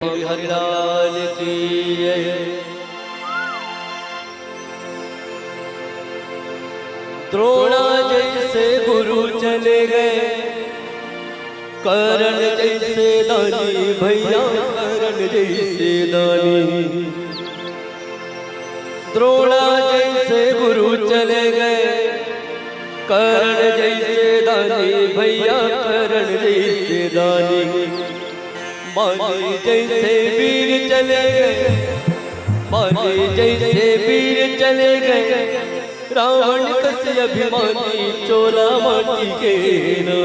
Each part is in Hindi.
हरिलाल की द्रोणा जैसे गुरु चले गए, कर्ण जैसे दानी भैया कर्ण जैसे दानी। द्रोणा जैसे गुरु चले गए, कर्ण जैसे दानी भैया कर्ण जैसे दानी। माली जैसे वीर चले गए, माली जैसे वीर चले गए, रावण कसे अभिमानी चोला माटी के ना,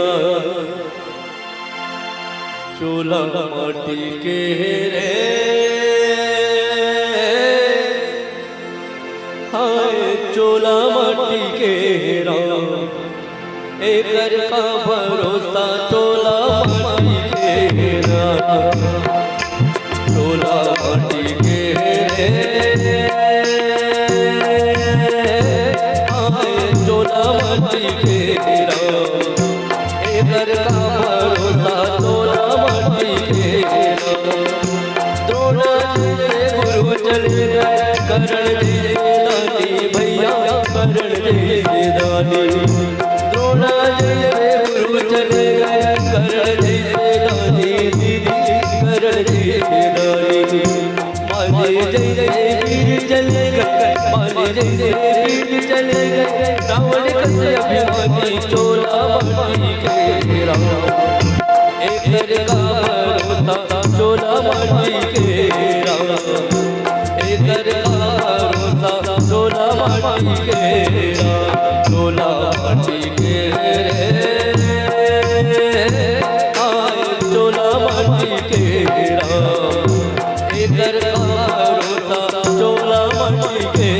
चोला माटी के रे। हाय चोला माटी के राम, एकर का भरोसा चोला माटी के ना, चोला माटी के रे। चोला माटी के राम, एकर का भरोसा चोला माटी के राम। द्रोणा जैसे गुरु चले गए, कर्ण जैसे दानी भैया कर्ण जैसे दानी। द्रोणा जैसे गुरु चले गए, कर्ण जैसे दानी दीदी कर्ण जैसे दानी। माली जैसे वीर चले गए, माली जैसे वीर चले गए, रावण कसे अभिमानी चोला माटी के राम। एकर का भरोसा चोला माटी के राम, एकर का भरोसा चोला माटी के राम, चोला माटी के रे। चोला माटी के राम, एकर का भरोसा चोला माटी के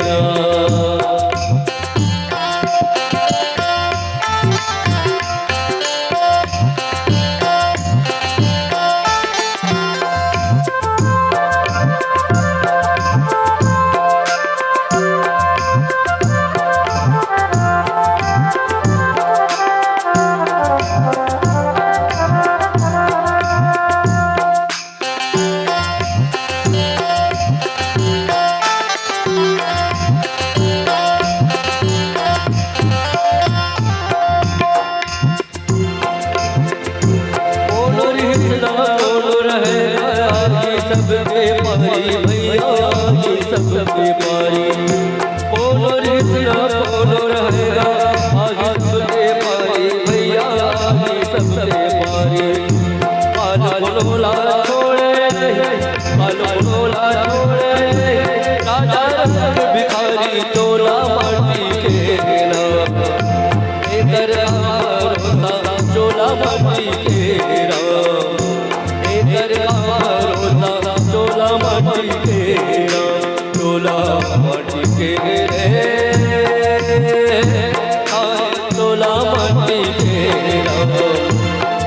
राम। सबके पारी भैया सबके पारी, कौन रिश्ता कौन रहेगा आगे सबके पारी भैया सबके पारी। काल बोला छोड़े काल बोला छोड़े, राजा रंग भिखारी चोला माटी के ना, एकर भरोसा चोला माटी के राम। एकर भरोसा चोला माटी के राम, चोला माटी के रे। चोला माटी के राम,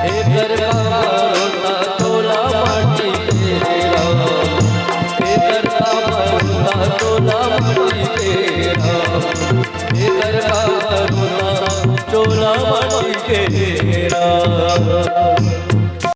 एकर भरोसा चोला माटी के राम, एकर भरोसा चोला माटी के राम, एकर भरोसा चोला माटी के राम।